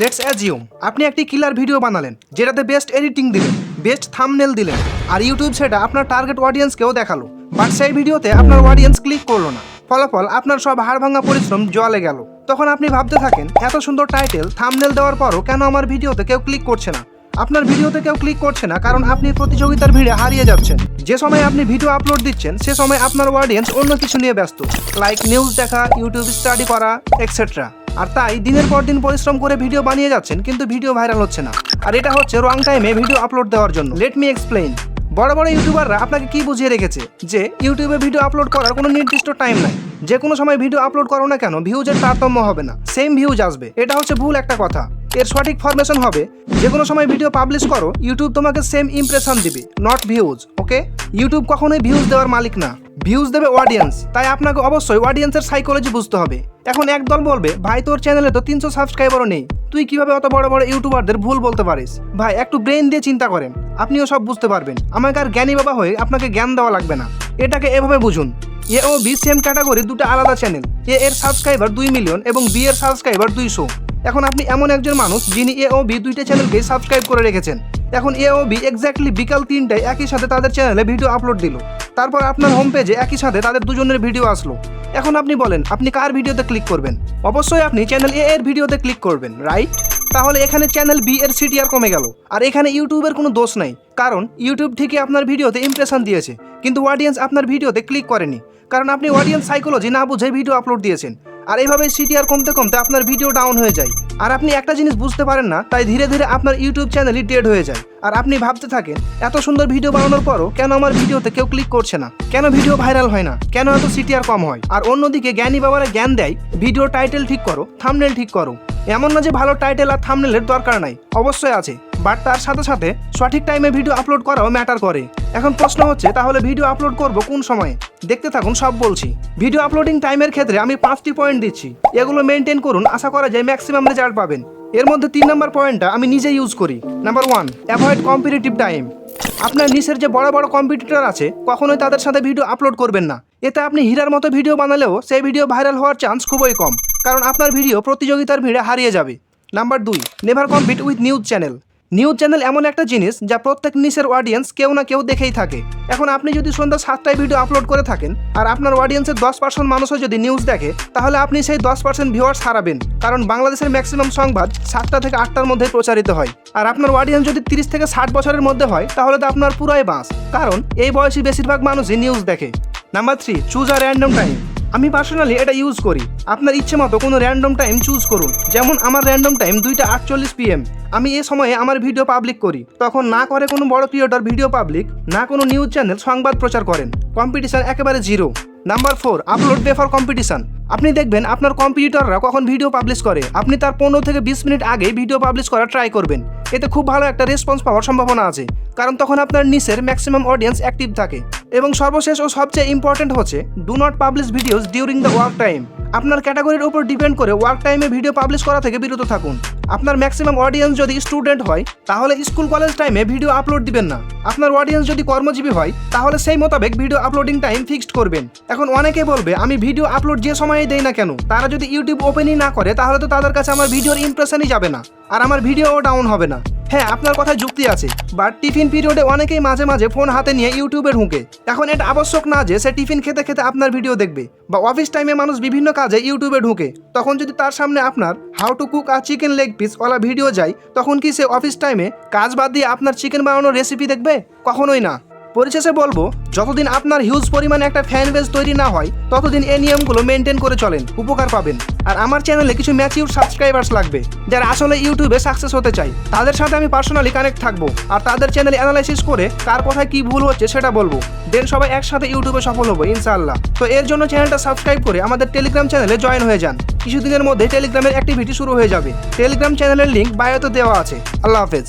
Let's assume আপনি একটি কিলার video বানালেন, যেটাতে বেস্ট এডিটিং দিলেন, বেস্ট থাম্বনেল দিলেন, আর ইউটিউব সেটা আপনার টার্গেট অডিয়েন্সকেও দেখালো। বাট সেই ভিডিওতে আপনার অডিয়েন্স ক্লিক করলো না। ফলাফল আপনার সব হাড় ভাঙা পরিশ্রম জলে গেল। তখন আপনি ভাবতে থাকেন, এত সুন্দর টাইটেল থাম্বনেল দেওয়ার পরও কেন আমার ভিডিওতে কেউ ক্লিক করছে না। আপনার ভিডিওতে কেউ ক্লিক করছে না কারণ আপনি প্রতিযোগিতার ভিড়ে হারিয়ে যাচ্ছেন। যে সময় আপনি ভিডিও আপলোড দিচ্ছেন সে সময় আপনার অডিয়েন্স অন্য কিছু নিয়ে ব্যস্ত, লাইক নিউজ দেখা, ইউটিউব স্টাডি করা এক্সেট্রা। আর তাই দিনের পর দিন পরিশ্রম করে ভিডিও বানিয়ে যাচ্ছেন কিন্তু ভিডিও ভাইরাল হচ্ছে না। আর এটা হচ্ছে রং টাইমে ভিডিও আপলোড দেওয়ার জন্য। Let me explain. বড় বড় ইউটিউবাররা আপনাকে কি বুঝিয়ে রেখেছে যে ইউটিউবে ভিডিও আপলোড করার কোনো নির্দিষ্ট টাইম নাই, যে কোনো সময় ভিডিও আপলোড করো না কেন ভিউজের তারতম্য হবে না, সেম ভিউজ আসবে। এটা হচ্ছে ভুল একটা কথা। এর সঠিক ফরমেশন হবে, যে কোনো সময় ভিডিও পাবলিশ করো, ইউটিউব তোমাকে সেম ইমপ্রেশন দিবে, নট ভিউজ। ওকে, ইউটিউব কখনোই ভিউজ দেওয়ার মালিক না, ভিউজ দেবে অডিয়েন্স। তাই আপনাকে অবশ্যই অডিয়েন্সের সাইকোলজি বুঝতে হবে। এখন একদল বলবে, ভাই তোর চ্যানেলে তো 300 সাবস্ক্রাইবারও নেই, তুই কিভাবে অত বড় বড় ইউটিউবারদের ভুল বলতে পারিস? ভাই একটু ব্রেন দিয়ে চিন্তা করেন, আপনিও সব বুঝতে পারবেন। আমাকে আর জ্ঞানী বাবা হয়ে আপনাকে জ্ঞান দেওয়া লাগবে না। এটাকে এভাবে বুঝুন, এ ও বি সেম ক্যাটাগরি, দুটো আলাদা চ্যানেল। এ এর সাবস্ক্রাইবার 2 মিলিয়ন এবং বি এর সাবস্ক্রাইবার 200। এখন আপনি এমন একজন মানুষ যিনি এ ও বি দুইটা চ্যানেলকে সাবস্ক্রাইব করে রেখেছেন। এখন এ ও বি এক্স্যাক্টলি বিকাল 3টায় একই সাথে তাদের চ্যানেলে ভিডিও আপলোড দিল। তারপর আপনার হোম পেজে একই সাথে তাদের দুজনের ভিডিও আসলো। এখন আপনি বলেন আপনি কার ভিডিওতে ক্লিক করবেন? অবশ্যই আপনি চ্যানেল এ এর ভিডিওতে ক্লিক করবেন, রাইট? তাহলে এখানে চ্যানেল বি এর সিটিআর কমে গেল। আর এখানে ইউটিউবের কোনো দোষ নাই, কারণ ইউটিউব ঠিকই আপনার ভিডিওতে ইমপ্রেশন দিয়েছে কিন্তু অডিয়েন্স আপনার ভিডিওতে ক্লিক করেনি, কারণ আপনি অডিয়েন্স সাইকোলজি না বুঝে ভিডিও আপলোড দিয়েছেন। আর এইভাবে সিটিআর কমতে কমতে আপনার ভিডিও ডাউন হয়ে যায়। আর আপনি একটা জিনিস বুঝতে পারেন না, তাই ধীরে ধীরে আপনার ইউটিউব চ্যানেলই ডেড হয়ে যায়। আর আপনি ভাবতে থাকেন, এত সুন্দর ভিডিও বানানোর পরও কেন আমার ভিডিওতে কেউ ক্লিক করছে না, কেন ভিডিও ভাইরাল হয় না, কেন এত সিটিআর কম হয়। আর অন্যদিকে জ্ঞানী বাবারা জ্ঞান দেয়, ভিডিও টাইটেল ঠিক করো, থাম্বনেল ঠিক করো। এমন না যে ভালো টাইটেল আর থাম্বনেলের দরকার নাই, অবশ্যই আছে, বাট তার সাথে সাথে সঠিক টাইমে ভিডিও আপলোড করাও ম্যাটার করে। এখন প্রশ্ন হচ্ছে, তাহলে ভিডিও আপলোড করব কোন সময়ে? দেখতে থাকুন, সব বলছি। ভিডিও আপলোডিং টাইমের ক্ষেত্রে আমি 5টি পয়েন্ট দিচ্ছি, এগুলো মেনটেন করুন, আশা করা যায় ম্যাক্সিমাম রেজাল্ট পাবেন। এর মধ্যে 3 নম্বর পয়েন্টটা আমি নিজে ইউজ করি। Number 1, avoid competitive time. আপনার নিচের যে বড় বড় কম্পিটিটর আছে, কখনোই তাদের সাথে ভিডিও আপলোড করবেন না। এতে আপনি হীরার মতো ভিডিও বানালেও সেই ভিডিও ভাইরাল হওয়ার চান্স খুবই কম, কারণ আপনার ভিডিও প্রতিযোগিতার ভিড়ে হারিয়ে যাবে। Number 2, never compete with news channel. News channel এমন একটা জিনিস যা প্রত্যেক নিচের অডিয়েন্স কেউ না কেউ দেখেই থাকে। এখন আপনি যদি সন্ধ্যা 7টায় ভিডিও আপলোড করে থাকেন আর আপনার অডিয়েন্সের 10% মানুষও যদি নিউজ দেখে, তাহলে আপনি সেই 10% ভিউয়ার্স হারাবেন, কারণ বাংলাদেশের ম্যাক্সিমাম সংবাদ 7টা থেকে 8টার মধ্যে প্রচারিত হয়। আর আপনার অডিয়েন্স যদি 30 থেকে 60 বছরের মধ্যে হয়, তাহলে তো আপনার পুরাই বাঁশ, কারণ এই বয়সী বেশিরভাগ মানুষই নিউজ দেখে। Number 3, choose a random time. আমি পার্সোনালি এটা ইউজ করি। আপনার ইচ্ছে মতো কোনো র্যান্ডম টাইম চুজ করুন। যেমন আমার র্যান্ডম টাইম 2:48 PM। আমি এ সময়ে আমার ভিডিও পাবলিক করি। তখন না করে কোনো বড় ক্রিয়েটর ভিডিও পাবলিক, না কোনো নিউজ চ্যানেল সংবাদ প্রচার করেন। কম্পিটিশন একেবারে 0। Number 4, upload day for competition. আপনি দেখবেন আপনার কম্পিটিটররা কখন ভিডিও পাবলিশ করে, আপনি তার 15 থেকে 20 মিনিট আগে ভিডিও পাবলিশ করার ট্রাই করবেন। এতে খুব ভালো একটা রেসপন্স পাওয়ার সম্ভাবনা আছে, কারণ তখন আপনার নিচের ম্যাক্সিমাম অডিয়েন্স অ্যাক্টিভ থাকে। এবং সর্বশেষ ও সবচেয়ে ইম্পর্টেন্ট হচ্ছে, do not publish videos during the work time. আপনার ক্যাটাগরির উপর ডিপেন্ড করে ওয়ার্ক টাইমে ভিডিও পাবলিশ করা থেকে বিরত থাকুন। আপনার ম্যাক্সিমাম অডিয়েন্স যদি স্টুডেন্ট হয়, তাহলে স্কুল কলেজ টাইমে ভিডিও আপলোড দিবেন না। আপনার অডিয়েন্স যদি কর্মজীবী হয়, তাহলে সেই মোতাবেক ভিডিও আপলোডিং টাইম ফিক্সড করবেন। এখন অনেকে বলবে, আমি ভিডিও আপলোড যে সময়ে দেই না কেন, তারা যদি ইউটিউব ওপেনই না করে, তাহলে তো তাদের কাছে আমার ভিডিওর ইমপ্রেশনই যাবে না, আর আমার ভিডিওও ডাউন হবে না। হ্যাঁ, আপনার কথায় যুক্তি আছে, বাট টিফিন পিরিয়ডে অনেকেই মাঝে মাঝে ফোন হাতে নিয়ে ইউটিউবে ঢুকে। এখন এটা আবশ্যক না যে সে টিফিন খেতে খেতে আপনার ভিডিও দেখবে, বা অফিস টাইমে মানুষ বিভিন্ন কাজে ইউটিউবে ঢুকে। তখন যদি তার সামনে আপনার how to cook a chicken leg piece OLA video যায়, তখন কি সে অফিস টাইমে কাজ বাদ দিয়ে আপনার চিকেন বানানোর রেসিপি দেখবে? কখনোই না। পরিশেষে বলবো, যতদিন আপনার হিউজ পরিমাণে একটা ফ্যান বেস তৈরি না হয়, ততদিন এই নিয়মগুলো মেনটেন করে চলেন, উপকার পাবেন। আর আমার চ্যানেলে কিছু ম্যাচিউর সাবস্ক্রাইবার্স লাগবে, যারা আসলে ইউটিউবে সাকসেস হতে চায়। তাদের সাথে আমি পার্সোনালি কানেক্ট থাকবো, আর তাদের চ্যানেল অ্যানালাইসিস করে কার কথায় কি ভুল হচ্ছে সেটা বলবো। দেন সবাই একসাথে ইউটিউবে সফল হবো ইনশাআল্লাহ। তো এর জন্য চ্যানেলটা সাবস্ক্রাইব করে আমাদের টেলিগ্রাম চ্যানেলে জয়েন হয়ে যান। কিছুদিনের মধ্যে টেলিগ্রামের অ্যাক্টিভিটি শুরু হয়ে যাবে। টেলিগ্রাম চ্যানেলের লিঙ্ক বায়োতে দেওয়া আছে। আল্লাহ হাফেজ।